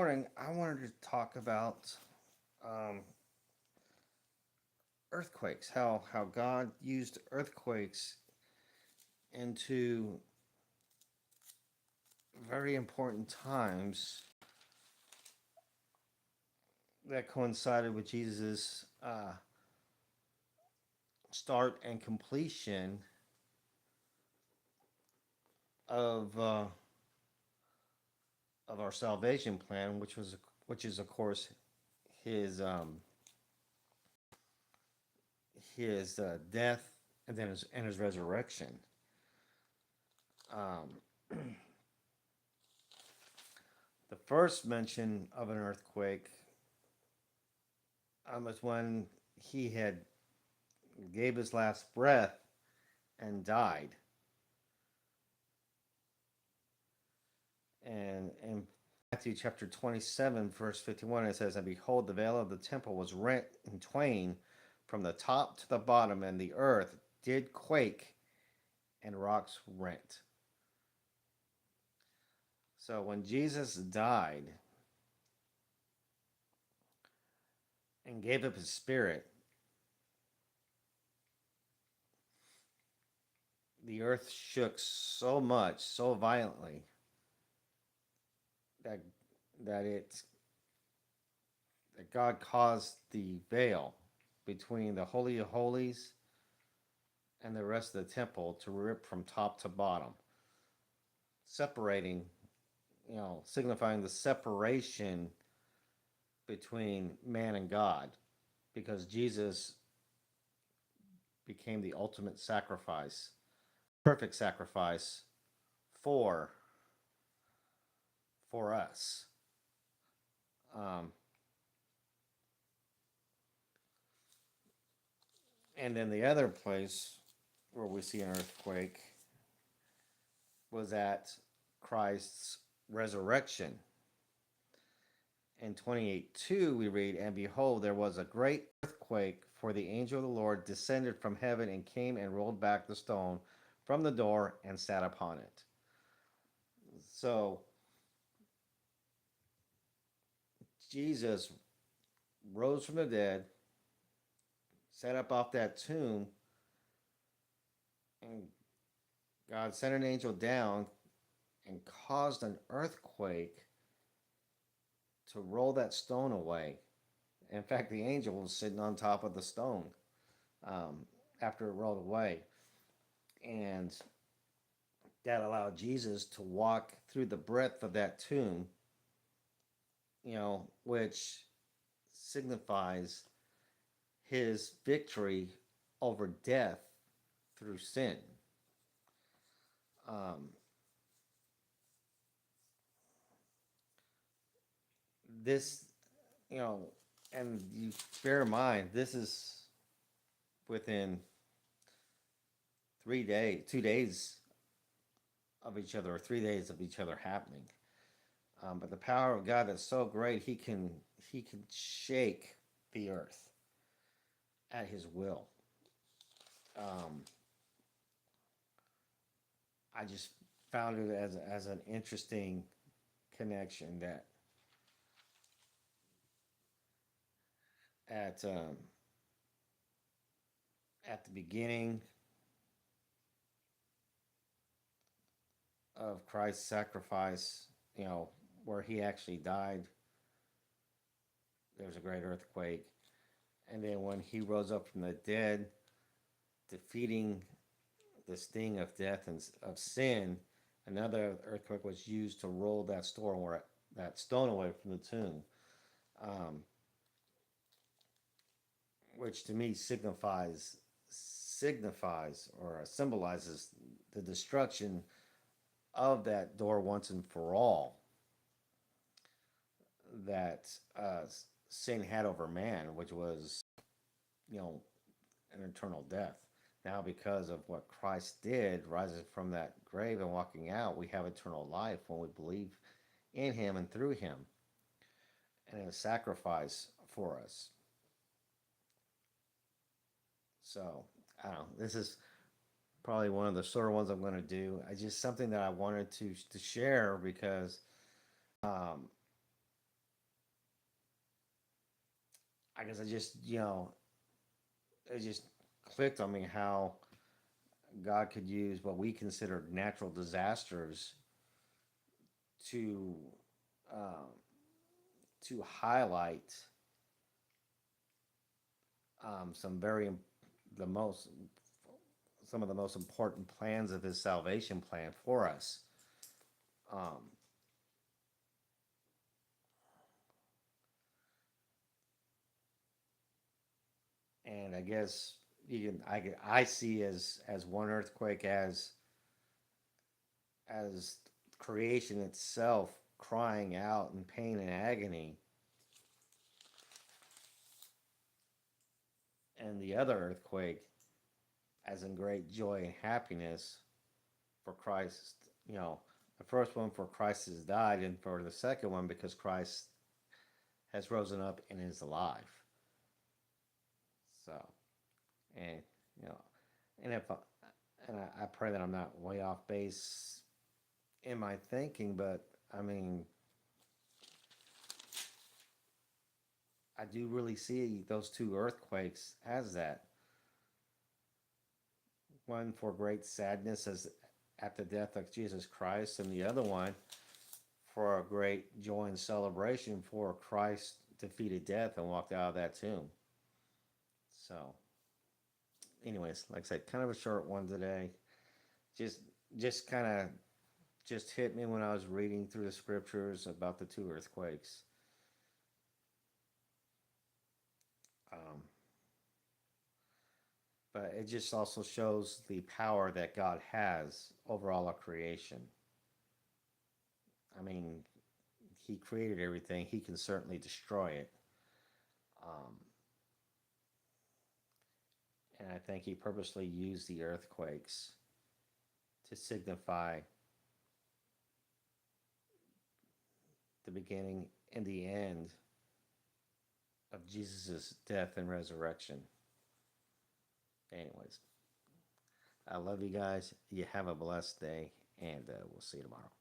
morning I wanted to talk about um, earthquakes, how God used earthquakes into very important times that coincided with Jesus' start and completion of uh, of our salvation plan, which is of course his death and then his resurrection. Um, the first mention of an earthquake was when he had gave his last breath and died. And in Matthew chapter 27, verse 51, it says, "And behold, the veil of the temple was rent in twain from the top to the bottom, and the earth did quake, and rocks rent." So when Jesus died and gave up his spirit, the earth shook so much, so violently, that that it that God caused the veil between the Holy of Holies and the rest of the temple to rip from top to bottom, separating, signifying the separation between man and God, because Jesus became the ultimate sacrifice, perfect sacrifice for for us. Um, and then the other place where we see an earthquake was at Christ's resurrection. In 28:2, we read, "And behold, there was a great earthquake, for the angel of the Lord descended from heaven and came and rolled back the stone from the door and sat upon it." So Jesus rose from the dead, sat up off that tomb, and God sent an angel down and caused an earthquake to roll that stone away. In fact, the angel was sitting on top of the stone um, after it rolled away. And that allowed Jesus to walk through the breadth of that tomb, which signifies his victory over death through sin. Um, this, you know, and you bear in mind, this is within 3 days, 2 days of each other, or 3 days of each other happening. But the power of God is so great; He can shake the earth at His will. Um, I just found it as an interesting connection that at at the beginning of Christ's sacrifice, where He actually died, there was a great earthquake, and then when He rose up from the dead, defeating the sting of death and of sin, another earthquake was used to roll that stone away from the tomb, um, which to me signifies or symbolizes the destruction of that door once and for all that sin had over man, which was, you know an eternal death. Now, because of what Christ did, rising from that grave and walking out, we have eternal life when we believe in Him and through Him, and His sacrifice for us. So, I don't know. This is probably one of the shorter ones I'm going to do. I just something that I wanted to share because um, I guess I just, it just clicked on me how God could use what we consider natural disasters to um, to highlight some very the most some of the most important plans of His salvation plan for us. Um, and I guess I see as one earthquake as creation itself crying out in pain and agony, and the other earthquake as in great joy and happiness for Christ. You know, the first one for Christ has died, and for the second one because Christ has risen up and is alive. So, and you know, and if I, I pray that I'm not way off base in my thinking, but I mean, I do really see those two earthquakes as that. One for great sadness as at the death of Jesus Christ, and the other one for a great joy and celebration for Christ defeated death and walked out of that tomb. So, anyways, like I said, kind of a short one today. Just just kind of just hit me when I was reading through the scriptures about the two earthquakes. Um, but it just also shows the power that God has over all of creation. I mean, He created everything. He can certainly destroy it. Um, and I think He purposely used the earthquakes to signify the beginning and the end of Jesus' death and resurrection. Anyways, I love you guys. You have a blessed day, and we'll see you tomorrow.